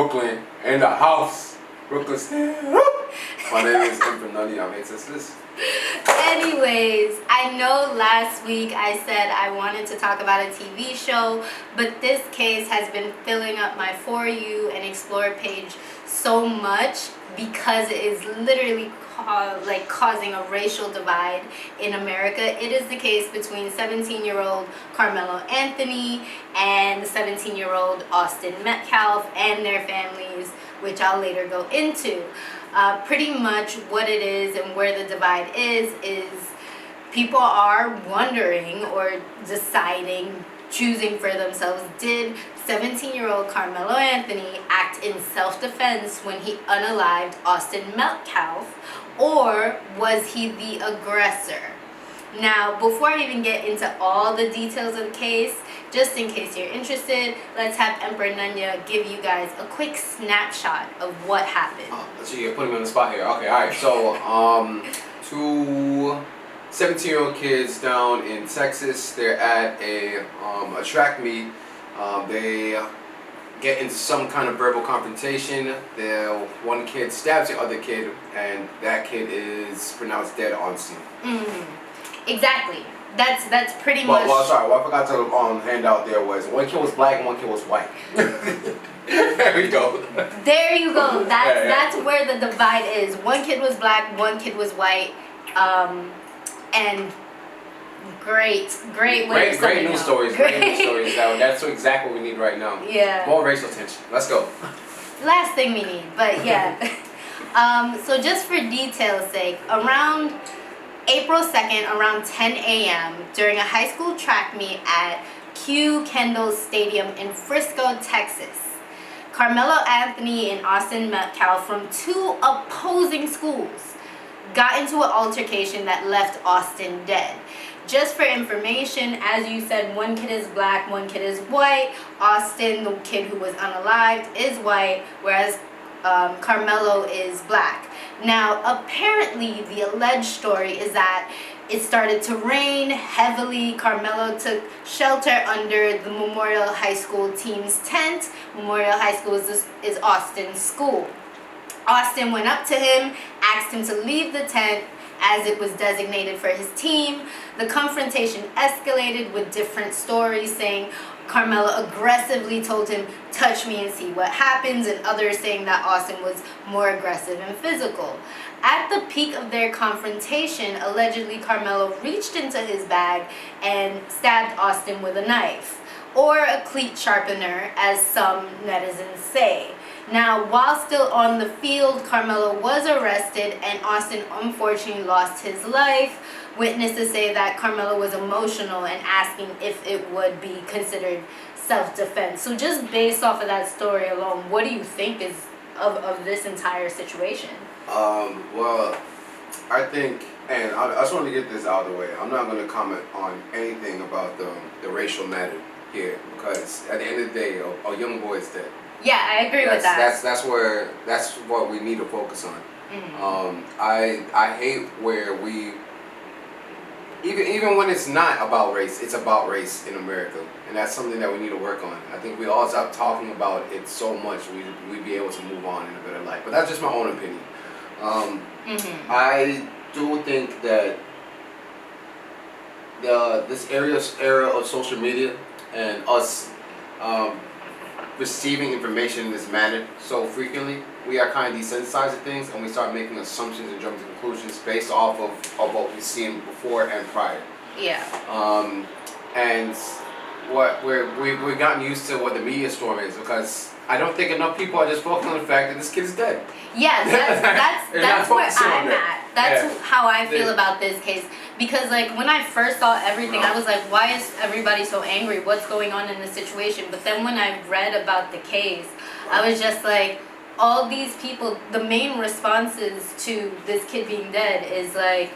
Brooklyn in the house. Brooklyn stand up. My name is 𝘬𝘀𝘀𝑗𝑗. Anyways, I know last week I said I wanted to talk about a TV show, but this case has been filling up my For You and Explore page so much because it is literally causing a racial divide in America. It is the case between 17-year-old Karmelo Anthony and 17-year-old Austin Metcalf and their families, which I'll later go into. Pretty much what it is and where the divide is people are wondering or deciding, choosing for themselves, did 17-year-old Karmelo Anthony act in self-defense when he unalived Austin Metcalf, or was he the aggressor? Now, before I even get into all the details of the case, just in case you're interested, let's have 𝘬𝘀𝘀𝑗𝑗 give you guys a quick snapshot of what happened. So you're putting me on the spot here. Okay, alright. So, two 17-year-old kids down in Texas, they're at a track meet. They get into some kind of verbal confrontation. One kid stabs the other kid, and that kid is pronounced dead on scene. Exactly. That's pretty much. Well, sorry. What I forgot to hand out there was one kid was black and one kid was white. There we go. There you go. That's where the divide is. One kid was black, one kid was white, and great news stories. Great news stories. That's exactly what we need right now. Yeah. More racial tension. Let's go. Last thing we need, but yeah. So just for detail's sake, around April 2nd, around 10 a.m., during a high school track meet at Q Kendall Stadium in Frisco, Texas, Karmelo Anthony and Austin Metcalf from two opposing schools got into an altercation that left Austin dead. Just for information, as you said, one kid is black, one kid is white. Austin, the kid who was unalived, is white, whereas Karmelo is black. Now, apparently, the alleged story is that it started to rain heavily. Karmelo took shelter under the Memorial High School team's tent. Memorial High School is Austin's school. Austin went up to him, asked him to leave the tent as it was designated for his team. The confrontation escalated with different stories saying Karmelo aggressively told him, "Touch me and see what happens," and others saying that Austin was more aggressive and physical. At the peak of their confrontation, allegedly Karmelo reached into his bag and stabbed Austin with a knife, or a cleat sharpener, as some netizens say. Now, while still on the field, Karmelo was arrested and Austin unfortunately lost his life. Witnesses say that Karmelo was emotional and asking if it would be considered self-defense. So just based off of that story alone, what do you think is of this entire situation? Well, I think, and I just want to get this out of the way, I'm not going to comment on anything about the racial matter here, because at the end of the day, a young boy is dead. Yeah, I agree with that. That's what we need to focus on. I hate where we, even when it's not about race, it's about race in America, and that's something that we need to work on. I think we all stop talking about it so much, we'd be able to move on in a better life. But that's just my own opinion. I do think that this era of social media and us receiving information in this manner so frequently, we are kind of desensitized to things, and we start making assumptions and jumping to conclusions based off of what we've seen before and prior. Yeah. And we've gotten used to what the media storm is, because I don't think enough people are just focused on the fact that this kid is dead. Yeah, that's where I'm at. That's how I feel about this case. Because like when I first saw everything, I was like, why is everybody so angry? What's going on in this situation? But then when I read about the case, I was just like, all these people, the main responses to this kid being dead is like,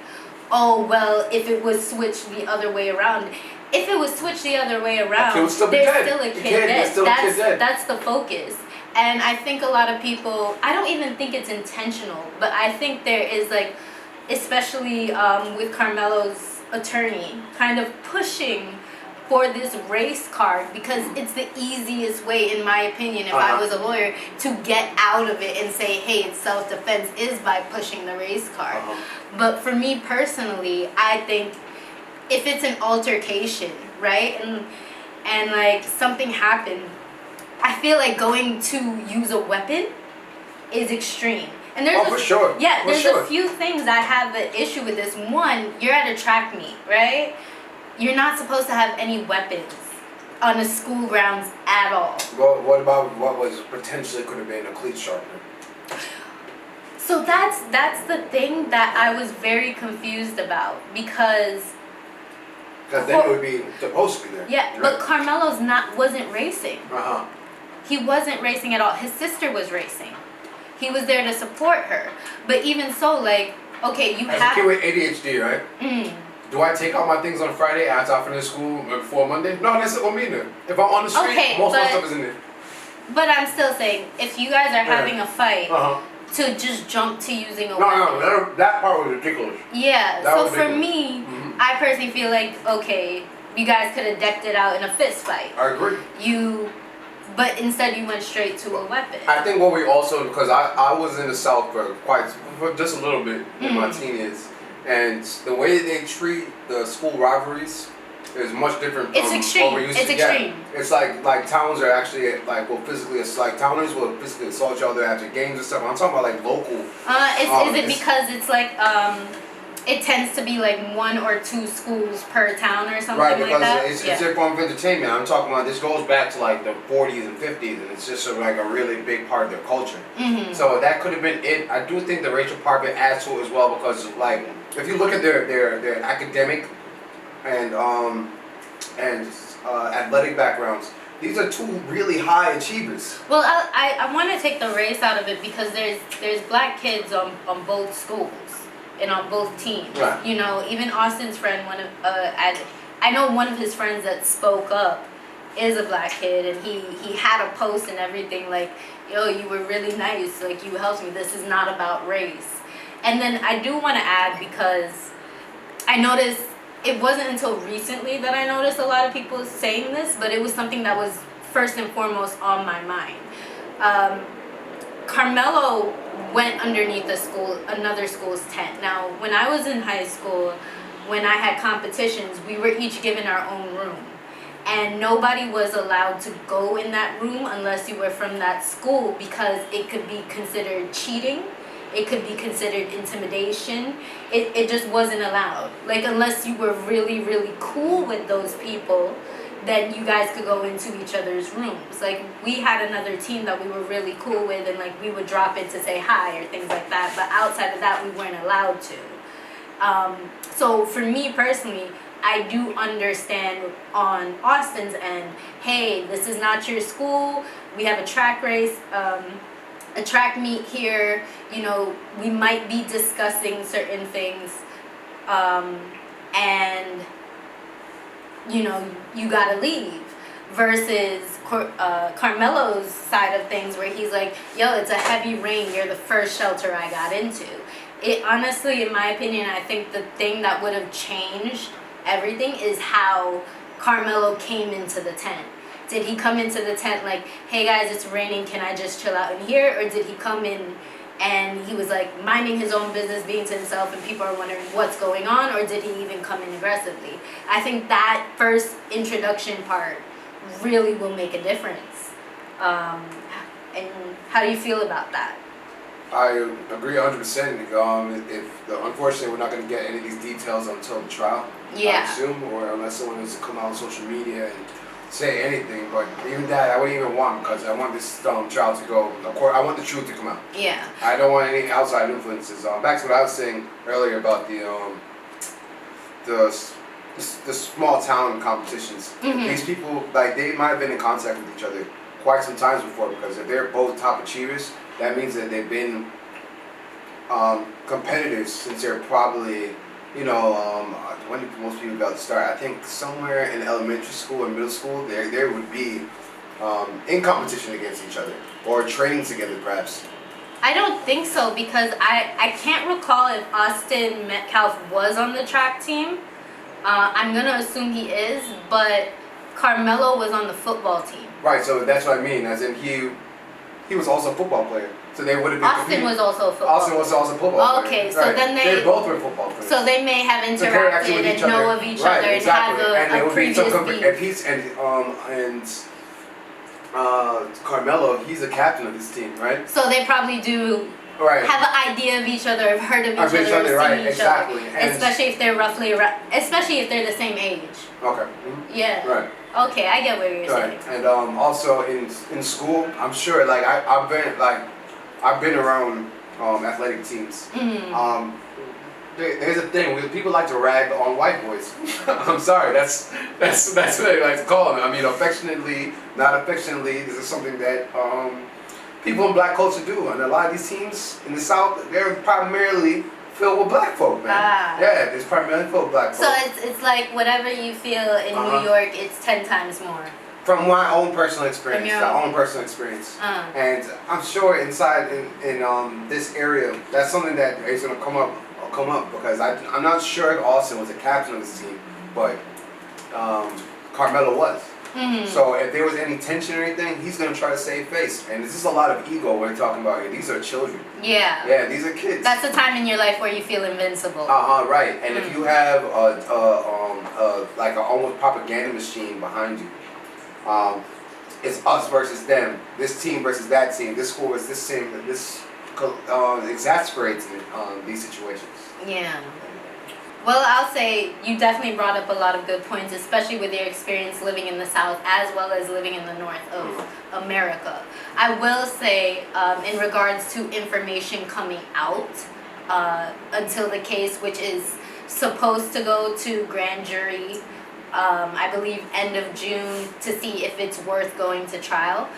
oh, well, if it was switched the other way around. If it was switched the other way around, there's still a kid dead. That's the focus. And I think a lot of people, I don't even think it's intentional, but I think there is like, especially with Karmelo's attorney kind of pushing for this race card because it's the easiest way, in my opinion, if I was a lawyer, to get out of it and say, hey, it's self-defense, is by pushing the race card. But for me personally, I think if it's an altercation, right, and like something happened, I feel like going to use a weapon is extreme. And there's for sure. Yeah, there's a few things I have an issue with this. One, you're at a track meet, right? You're not supposed to have any weapons on the school grounds at all. Well, what about what was potentially could have been a cleat sharpener? So that's the thing that I was very confused about because then it would be supposed to be there. Yeah, right? But Karmelo's wasn't racing. He wasn't racing at all. His sister was racing. He was there to support her. But even so, like, okay, you have... As a kid with ADHD, right? Do I take out my things on Friday after I finish school before Monday? No, that's what I mean there. If I'm on the street, most of my stuff is in there. But I'm still saying, if you guys are having a fight, to just jump to using a weapon. No, that part was ridiculous. Yeah, so for me, I personally feel like, okay, you guys could have decked it out in a fist fight. I agree. But instead you went straight to a weapon. I think what we also, because I was in the South for just a little bit in my teen years, and the way they treat the school rivalries is much different from what we're used to. It's extreme. Yeah, it's like towns are actually physically, it's like towners will physically assault each other after games and stuff. I'm talking about like local. Is it because it's like it tends to be like 1 or 2 schools per town or something like that? Right, because it's a form of entertainment. I'm talking about, this goes back to like the 40s and 50s, and it's just like a really big part of their culture. So that could have been it. I do think the racial part of it adds to it as well, because like if you look at their academic and athletic backgrounds, these are 2 really high achievers. Well, I want to take the race out of it because there's black kids on both schools and on both teams. Right. You know, even Austin's friend, I know one of his friends that spoke up is a black kid, and he had a post and everything like, yo, you were really nice, like you helped me, this is not about race. And then I do want to add, because I noticed, it wasn't until recently that I noticed a lot of people saying this, but it was something that was first and foremost on my mind. Karmelo went underneath another school's tent. Now, when I was in high school, when I had competitions, we were each given our own room. And nobody was allowed to go in that room unless you were from that school, because it could be considered cheating. It could be considered intimidation. It just wasn't allowed. Like, unless you were really, really cool with those people, then you guys could go into each other's rooms. Like, we had another team that we were really cool with, and like we would drop in to say hi or things like that. But outside of that, we weren't allowed to. So for me personally, I do understand on Austin's end, hey, this is not your school. We have a track race. A track meet here, you know, we might be discussing certain things, and, you know, you gotta leave. Versus Karmelo's side of things, where he's like, yo, it's a heavy rain, you're the first shelter I got into. It honestly, in my opinion, I think the thing that would have changed everything is how Karmelo came into the tent. Did he come into the tent like, hey guys, it's raining, can I just chill out in here? Or did he come in and he was like minding his own business, being to himself, and people are wondering what's going on? Or did he even come in aggressively? I think that first introduction part really will make a difference. And how do you feel about that? I agree 100%. Unfortunately, we're not going to get any of these details until the trial, I assume, or unless someone is to come out on social media and say anything. But even that, I wouldn't even want, because I want this trial to go. Of course, I want the truth to come out. Yeah. I don't want any outside influences. Back to what I was saying earlier about the small town competitions. These people, like, they might have been in contact with each other quite some times before, because if they're both top achievers, that means that they've been competitive since they're probably, you know, when did most people got to start? I think somewhere in elementary school and middle school, they would be in competition against each other, or training together perhaps. I don't think so, because I can't recall if Austin Metcalf was on the track team, I'm gonna assume he is, but Karmelo was on the football team. Right, so that's what I mean. As in he was also a football player. So they would have been Austin was also a football Austin was also a football player. Okay, so then they both were football players. So they may have interacted and know of each other and have a previous beef. And Karmelo, he's a captain of this team, right? So they probably do have an idea of each other, have heard of each other, seen each other. Especially if they're especially if they're the same age. Okay. Mm-hmm. Yeah. Right. Okay, I get what you're saying. And also in school, I'm sure I've been around athletic teams. Mm-hmm. There's a thing where people like to rag on white boys. I'm sorry, that's what they like to call them. I mean, affectionately, not affectionately. This is something that people in black culture do, and a lot of these teams in the South, they're primarily filled with black folk, man. Yeah, it's primarily filled with black folk. So it's like whatever you feel in New York, it's 10 times more. From my own personal experience, and I'm sure inside in this area, that's something that is going to come up because I'm not sure if Austin was a captain of this team, but Karmelo was. Mm-hmm. So if there was any tension or anything, he's going to try to save face. And this is a lot of ego we're talking about here. These are children. Yeah. Yeah, these are kids. That's the time in your life where you feel invincible. Right. And if you have like an almost propaganda machine behind you, it's us versus them. This team versus that team. This school versus this team. This exasperates these situations. Yeah. Well, I'll say you definitely brought up a lot of good points, especially with your experience living in the South as well as living in the North of America. I will say, in regards to information coming out until the case, which is supposed to go to grand jury, I believe end of June, to see if it's worth going to trial.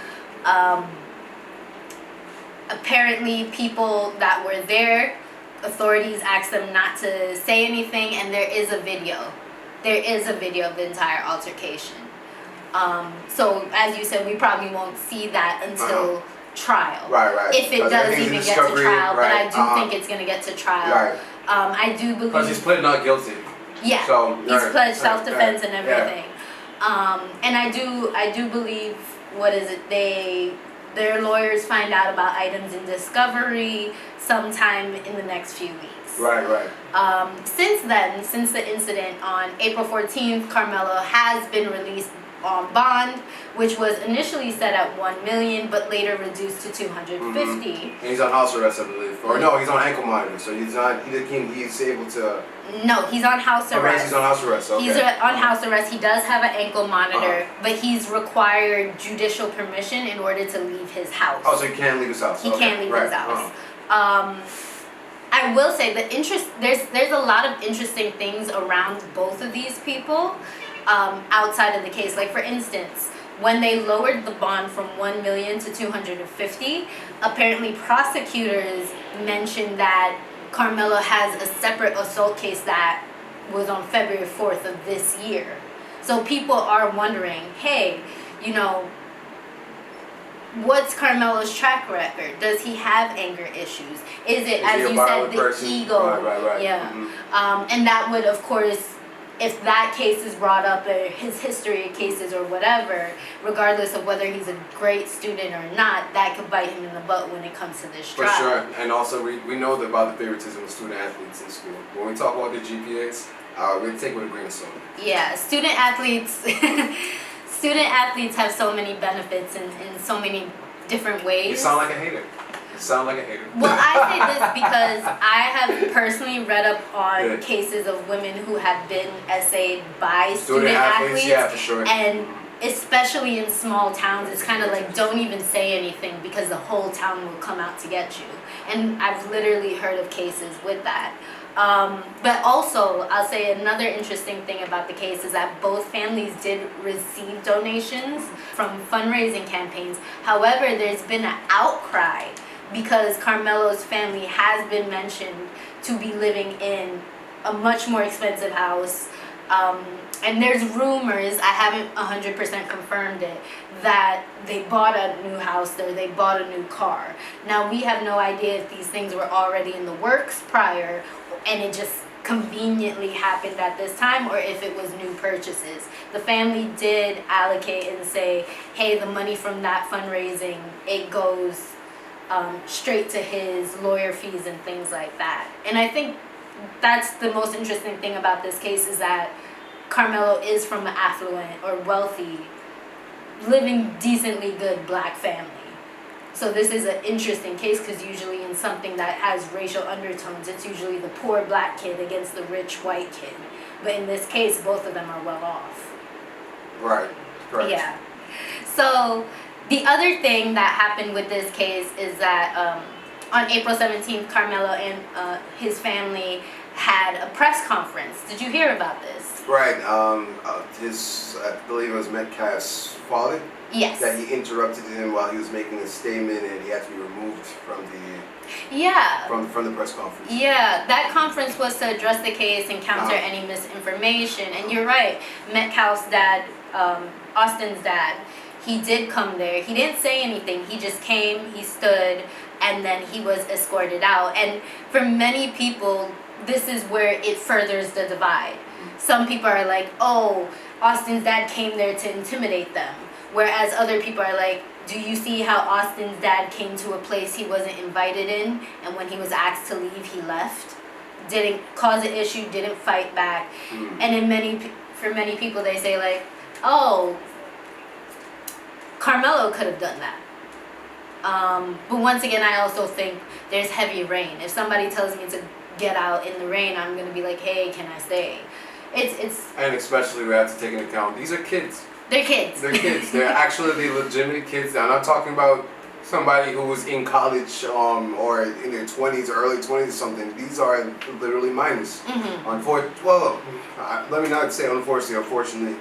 Apparently, people that were there, authorities asked them not to say anything, and there is a video. There is a video of the entire altercation. So, as you said, we probably won't see that until trial. Right. If it does even get to trial, but I do think it's going to get to trial. Right. I do believe... Because he's pleaded not guilty. Yeah, so, he's pledged self-defense and everything. Yeah. And I do believe, their lawyers find out about items in discovery sometime in the next few weeks. Right. Since then, since the incident on April 14th, Karmelo has been released on bond, which was initially set at $1 million, but later reduced to $250,000. And he's on house arrest, I believe. Or no, he's on ankle monitor, so he's able to... No, he's on house arrest. He's on house arrest, okay. He's on house arrest. He does have an ankle monitor, but he's required judicial permission in order to leave his house. Oh, so he can't leave his house. He can't leave his house. I will say there's a lot of interesting things around both of these people outside of the case. Like, for instance, when they lowered the bond from $1 million to $250,000, apparently prosecutors mentioned that Karmelo has a separate assault case that was on February 4th of this year. So people are wondering, hey, what's Karmelo's track record? Does he have anger issues? Is it, as you said, the ego? Right. Yeah. And that would, of course, if that case is brought up, or his history of cases or whatever, regardless of whether he's a great student or not, that could bite him in the butt when it comes to this trial. For sure. And also, we know about the favoritism of student athletes in school. When we talk about their GPAs, we take it with a grain of salt. Yeah, student athletes have so many benefits in so many different ways. You sound like a hater. Well, I say this because I have personally read up on cases of women who have been essayed by student athletes. Yeah, for sure. And especially in small towns, it's kind of like, don't even say anything because the whole town will come out to get you. And I've literally heard of cases with that. But also, I'll say another interesting thing about the case is that both families did receive donations from fundraising campaigns. However, there's been an outcry because Karmelo's family has been mentioned to be living in a much more expensive house. And there's rumors, I haven't 100% confirmed it, that they bought a new house or they bought a new car. Now, we have no idea if these things were already in the works prior and it just conveniently happened at this time or if it was new purchases. The family did allocate and say, hey, the money from that fundraising, it goes straight to his lawyer fees and things like that. And I think that's the most interesting thing about this case, is that Karmelo is from an affluent or wealthy, living decently good black family. So this is an interesting case because usually in something that has racial undertones, it's usually the poor black kid against the rich white kid. But in this case, both of them are well off. Right. Correct. Yeah. So the other thing that happened with this case is that on April 17th, Karmelo and his family had a press conference. Did you hear about this? Right. I believe it was Metcalf's father. Yes. That he interrupted him while he was making a statement, and he had to be removed from the from the press conference. Yeah, that conference was to address the case and counter any misinformation. And you're right, Metcalf's dad, Austin's dad, he did come there. He didn't say anything. He just came, he stood, and then he was escorted out. And for many people, this is where it furthers the divide. Some people are like, oh, Austin's dad came there to intimidate them. Whereas other people are like, do you see how Austin's dad came to a place he wasn't invited in, and when he was asked to leave, he left? Didn't cause an issue, didn't fight back. And for many people, they say like, oh, Karmelo could have done that. But once again, I also think there's heavy rain. If somebody tells me to get out in the rain, I'm going to be like, hey, can I stay? And especially we have to take into account, these are kids. They're kids. They're kids. They're actually the legitimate kids. I'm not talking about somebody who was in college or in their 20s or early 20s or something. These are literally minors. Let me not say unfortunately.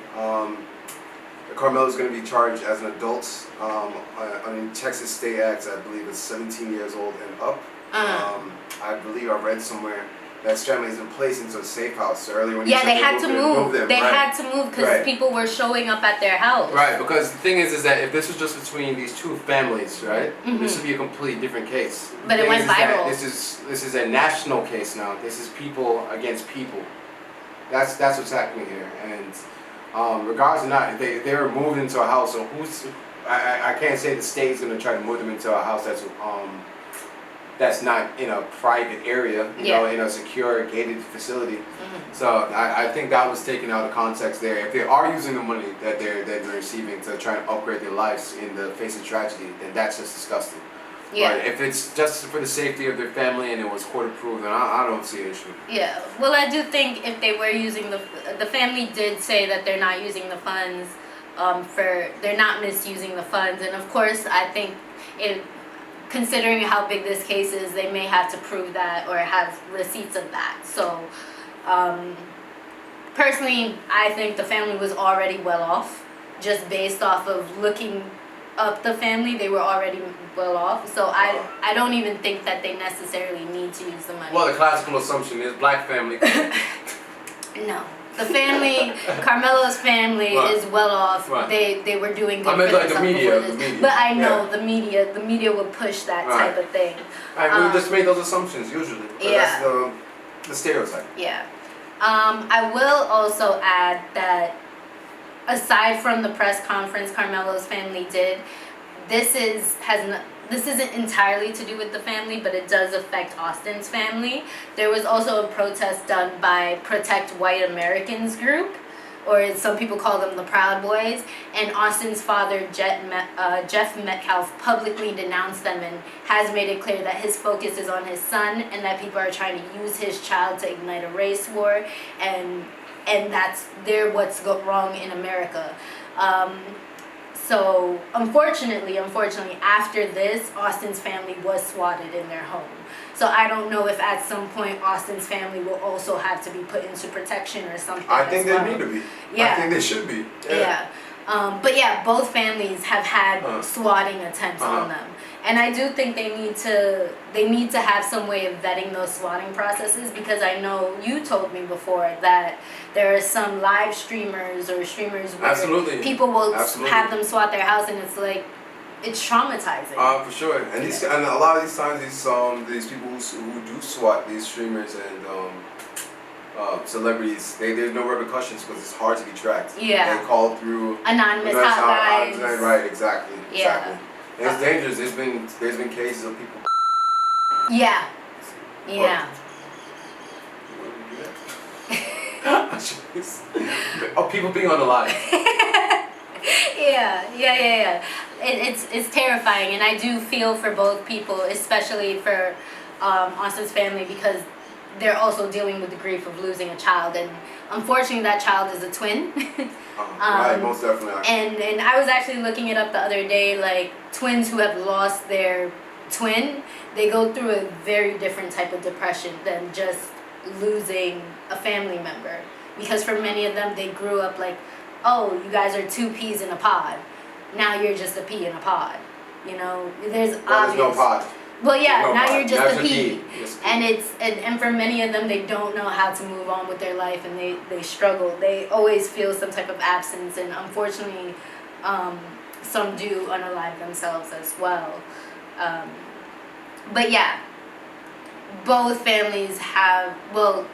Karmelo's going to be charged as an adult under Texas State Acts. I believe it's 17 years old and up. I believe I read somewhere that family has been placed into a safe house earlier. When they had to move. They had to move because people were showing up at their house. Right, because the thing is that if this was just between these two families, right, this would be a completely different case. But it went viral. This is a national case now. This is people against people. That's what's happening here. And regardless or not, if they were moved into a house, so I can't say the state is going to try to move them into a house that's not in a private area, you know, in a secure, gated facility. So I think that was taken out of context there. If they are using the money that they're receiving to try and upgrade their lives in the face of tragedy, then that's just disgusting. Yeah. But if it's just for the safety of their family and it was court approved, then I don't see an issue. Yeah. Well, I do think if they were using the family did say that they're not using the funds they're not misusing the funds, and of course I think considering how big this case is, they may have to prove that or have receipts of that. So, personally, I think the family was already well off. Just based off of looking up the family, they were already well off. So, I don't even think that they necessarily need to use the money. Well, the classical assumption is black family. No. The family, Karmelo's family is well off. They were doing good for themselves before this. But I know the media would push that type of thing. We just made those assumptions usually. That's the stereotype. Yeah. I will also add that aside from the press conference Karmelo's family did, this isn't entirely to do with the family, but it does affect Austin's family. There was also a protest done by Protect White Americans group, or some people call them the Proud Boys, and Austin's father, Jeff Metcalf, publicly denounced them and has made it clear that his focus is on his son and that people are trying to use his child to ignite a race war, and they're what's wrong in America. So, unfortunately, after this, Austin's family was swatted in their home. So I don't know if at some point Austin's family will also have to be put into protection or something. I think they need to be. Yeah. I think they should be. Yeah. But yeah, both families have had swatting attempts on them. And I do think they need to have some way of vetting those swatting processes, because I know you told me before that there are some live streamers or streamers where people will have them swat their house, and it's like, it's traumatizing. For sure. And and a lot of these times these people who do swat these streamers and celebrities, there's no repercussions because it's hard to be tracked. Yeah. They call through anonymous hotlines. Right, exactly. Yeah. And it's dangerous. There's been cases of people. Yeah. Yeah. Oh, people being on the line. Yeah. It's terrifying, and I do feel for both people, especially for Austin's family, because they're also dealing with the grief of losing a child, and unfortunately that child is a twin. Right, most definitely. And I was actually looking it up the other day, like twins who have lost their twin, they go through a very different type of depression than just losing a family member, because for many of them they grew up like, oh, you guys are two peas in a pod, now you're just a pea in a pod, you know. There's no pod. Well, yeah, no now pod. you're just now a pea. And for many of them, they don't know how to move on with their life, and they struggle. They always feel some type of absence, and unfortunately some do unalive themselves as well. But yeah, both families have, well,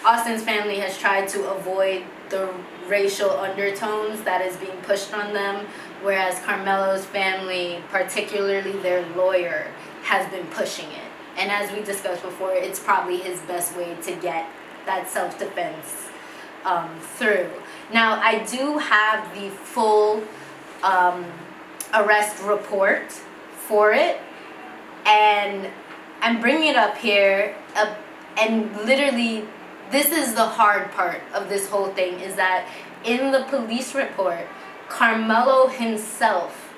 Austin's family has tried to avoid the racial undertones that is being pushed on them, whereas Karmelo's family, particularly their lawyer, has been pushing it. And as we discussed before, it's probably his best way to get that self-defense through. Now, I do have the full arrest report for it, and I'm bringing it up here, and literally, this is the hard part of this whole thing, is that in the police report, Karmelo himself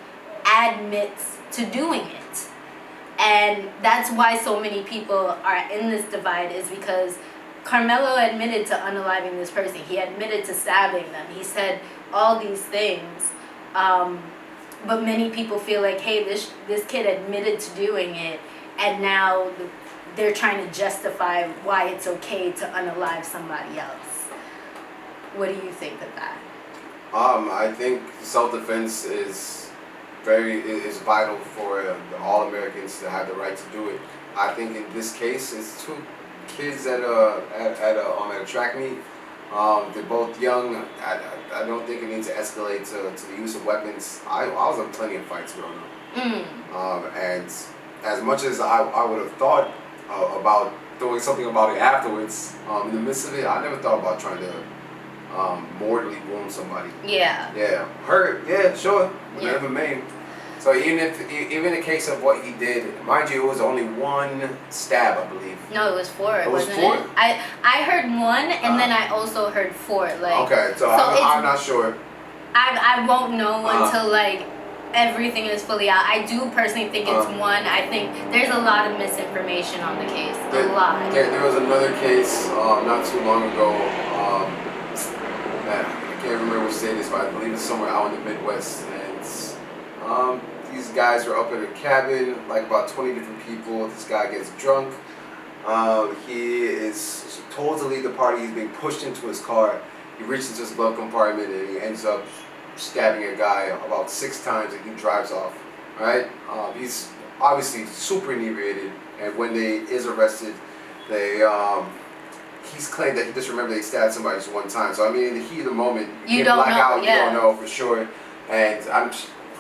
admits to doing it. And that's why so many people are in this divide, is because Karmelo admitted to unaliving this person. He admitted to stabbing them. He said all these things. But many people feel like, hey, this kid admitted to doing it, and now they're trying to justify why it's okay to unalive somebody else. What do you think of that? I think self-defense is vital for all Americans to have the right to do it. I think in this case, it's two kids at a track meet. They're both young. I don't think it needs to escalate to the use of weapons. I was in plenty of fights growing up. And as much as I would have thought about doing something about it afterwards, in the midst of it, I never thought about trying to mortally wound somebody. Yeah. Hurt. Yeah, sure. Yeah. Never maimed. So even in the case of what he did, mind you, it was only one stab, I believe. No, it was four. It was wasn't four? it? I heard one, and then I also heard four. Like, okay, so I'm not sure. I won't know until like everything is fully out. I do personally think it's one. I think there's a lot of misinformation on the case. A lot. There was another case not too long ago. I can't remember which state it is, but I believe it's somewhere out in the Midwest. And these guys were up at a cabin, like about 20 different people. This guy gets drunk. He is told to leave the party. He's being pushed into his car. He reaches into his glove compartment and he ends up stabbing a guy about 6 times, and he drives off. Right? He's obviously super inebriated, and when he is arrested, he's claimed that he just remembered they stabbed somebody just one time. So I mean, in the heat of the moment, you don't black know. out. Yeah. You don't know for sure. And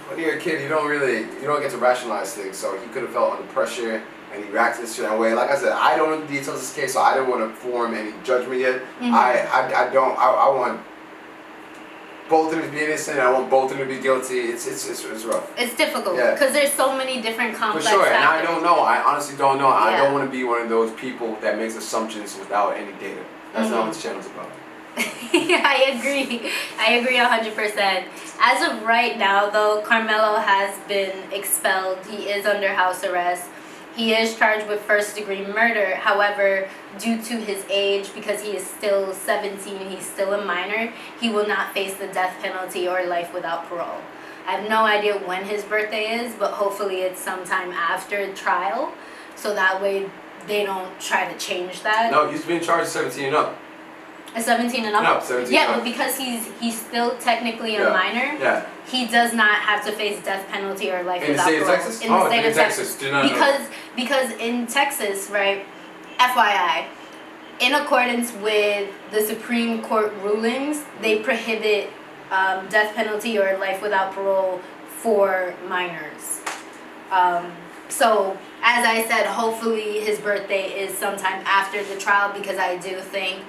when you're a kid, you don't get to rationalize things. So he could have felt under pressure, and he reacted this certain way. Like I said, I don't know the details of this case, so I don't want to form any judgment yet. I don't. I want both of them to be innocent. I want both of them to be guilty. It's rough. It's difficult because there's so many different complex for sure, factors. and I don't know. I honestly don't know. I don't want to be one of those people that makes assumptions without any data. That's not what this channel's about. Yeah, I agree 100%. As of right now, though, Karmelo has been expelled. He is under house arrest. He is charged with first-degree murder. However, due to his age, because he is still 17, he's still a minor, he will not face the death penalty or life without parole. I have no idea when his birthday is, but hopefully it's sometime after trial, so that way they don't try to change that. No, he's being charged 17 and up. 17 and up? No, 17 yeah, and up. but because he's still technically a minor, he does not have to face death penalty or life without parole. In the state of Texas? In the state of Texas. Do not know. Because in Texas, right, FYI, in accordance with the Supreme Court rulings, they prohibit death penalty or life without parole for minors. So, as I said, hopefully his birthday is sometime after the trial, because I do think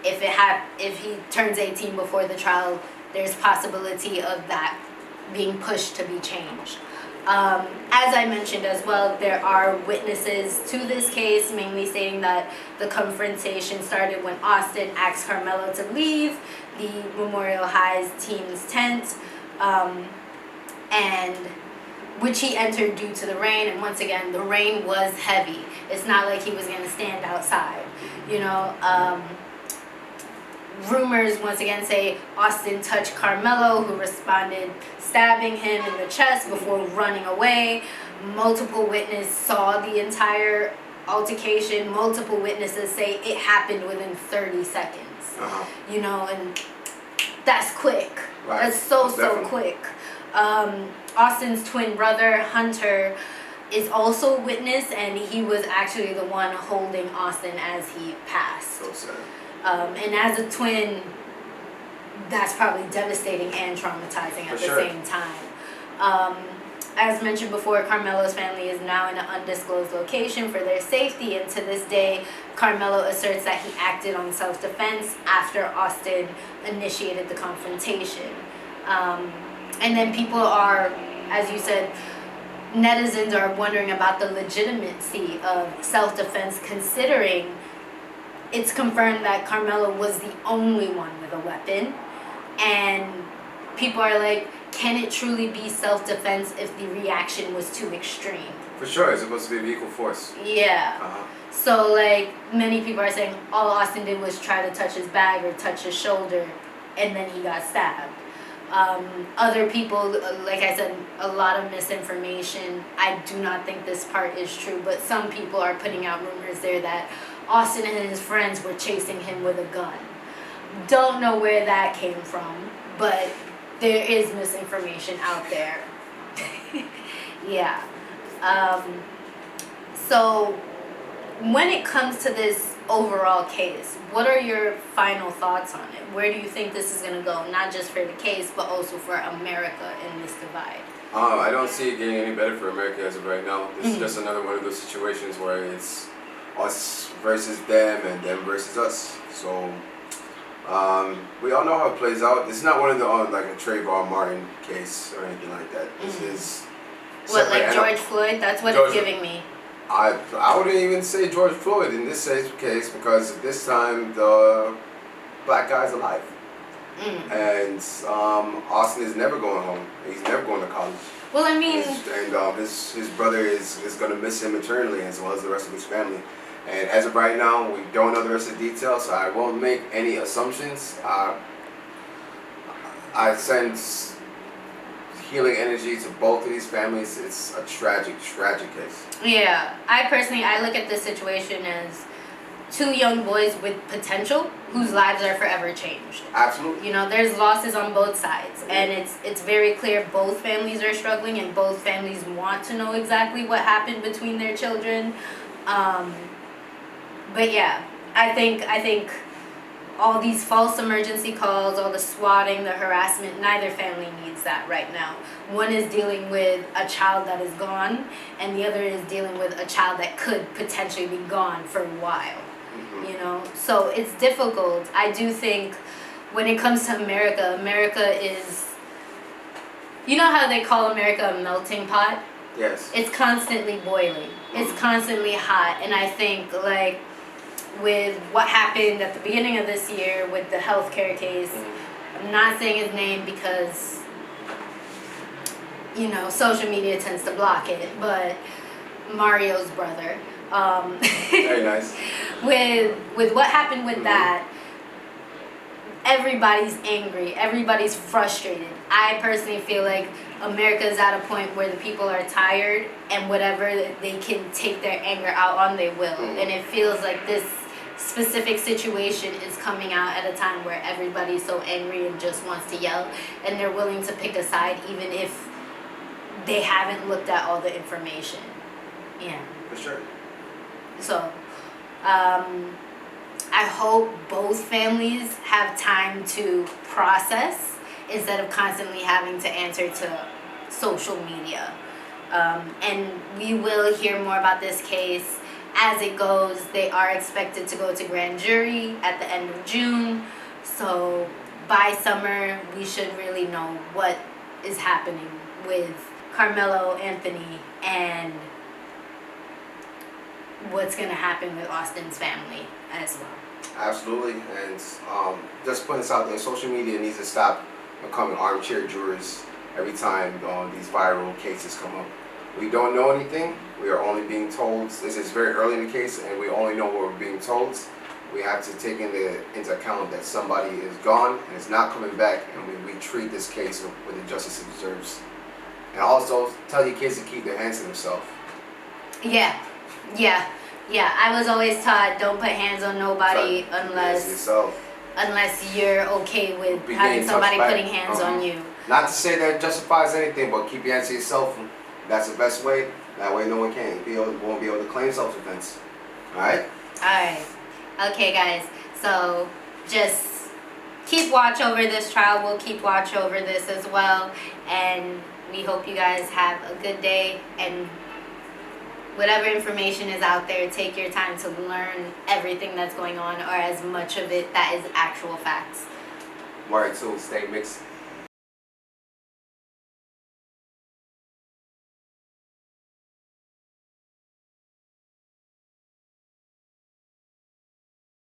if he turns 18 before the trial, there's possibility of that being pushed to be changed. As I mentioned as well, there are witnesses to this case, mainly stating that the confrontation started when Austin asked Karmelo to leave the Memorial High's team's tent, and which he entered due to the rain. And once again, the rain was heavy. It's not like he was going to stand outside, you know. Rumors once again say Austin touched Karmelo, who responded stabbing him in the chest before running away. Multiple witnesses saw the entire altercation. Multiple witnesses say it happened within 30 seconds. You know, and that's quick. Right. That's so quick. Austin's twin brother, Hunter, is also a witness, and he was actually the one holding Austin as he passed. So sad. And as a twin, that's probably devastating and traumatizing at the same time. As mentioned before, Karmelo's family is now in an undisclosed location for their safety, and to this day, Karmelo asserts that he acted on self-defense after Austin initiated the confrontation. And then people are, as you said, netizens are wondering about the legitimacy of self-defense, considering it's confirmed that Karmelo was the only one with a weapon. And people are like, can it truly be self-defense if the reaction was too extreme? For sure, it's supposed to be an equal force. Yeah. So, like, many people are saying all Austin did was try to touch his bag or touch his shoulder, and then he got stabbed. Other people, like I said, a lot of misinformation. I do not think this part is true, but some people are putting out rumors there that Austin and his friends were chasing him with a gun. Don't know where that came from, but there is misinformation out there. Yeah. So when it comes to this overall case, what are your final thoughts on it? Where do you think this is going to go? Not just for the case, but also for America in this divide. I don't see it getting any better for America as of right now. This is just another one of those situations where it's us versus them and them versus us. So we all know how it plays out. This is not one of the like a Trayvon Martin case or anything like that. This is what, like George Floyd? That's what it's giving me. I wouldn't even say George Floyd in this case, because this time the black guy's alive. And Austin is never going home. He's never going to college. Well, I mean, his brother is going to miss him eternally, as well as the rest of his family. And as of right now, we don't know the rest of the details, so I won't make any assumptions. I sense healing energy to both of these families. It's a tragic case. Yeah, I look at this situation as two young boys with potential whose lives are forever changed. Absolutely. You know, there's losses on both sides, and it's very clear both families are struggling, and both families want to know exactly what happened between their children. But yeah, I think all these false emergency calls, all the swatting, the harassment, neither family needs that right now. One is dealing with a child that is gone, and the other is dealing with a child that could potentially be gone for a while. You know, so it's difficult. I do think when it comes to America, America is, you know how they call America a melting pot? Yes. It's constantly boiling. It's constantly hot. And I think, like, with what happened at the beginning of this year with the healthcare case, I'm not saying his name because, you know, social media tends to block it, but Mario's brother. Very nice. With what happened with that, everybody's angry, everybody's frustrated. I personally feel like America is at a point where the people are tired, and whatever they can take their anger out on, they will. And it feels like this specific situation is coming out at a time where everybody's so angry and just wants to yell, and they're willing to pick a side even if they haven't looked at all the information. Yeah. For sure. So, I hope both families have time to process instead of constantly having to answer to social media. And we will hear more about this case as it goes. They are expected to go to grand jury at the end of June. So by summer, we should really know what is happening with Karmelo Anthony and what's going to happen with Austin's family as well. Absolutely, and just putting this out there, social media needs to stop becoming armchair jurors every time these viral cases come up. We don't know anything. We are only being told. This is very early in the case, and we only know what we're being told. We have to take into account that somebody is gone and is not coming back, and we treat this case with the justice it deserves. And also, tell your kids to keep their hands to themselves. Yeah. I was always taught don't put hands on nobody unless you're okay with having somebody putting hands on you. Not to say that it justifies anything, but keep your hands to yourself. That's the best way. That way no one won't be able to claim self-defense. Alright? Alright. Okay, guys. So just keep watch over this trial. We'll keep watch over this as well. And we hope you guys have a good day. And whatever information is out there, take your time to learn everything that's going on, or as much of it that is actual facts. Word too. Stay mixed.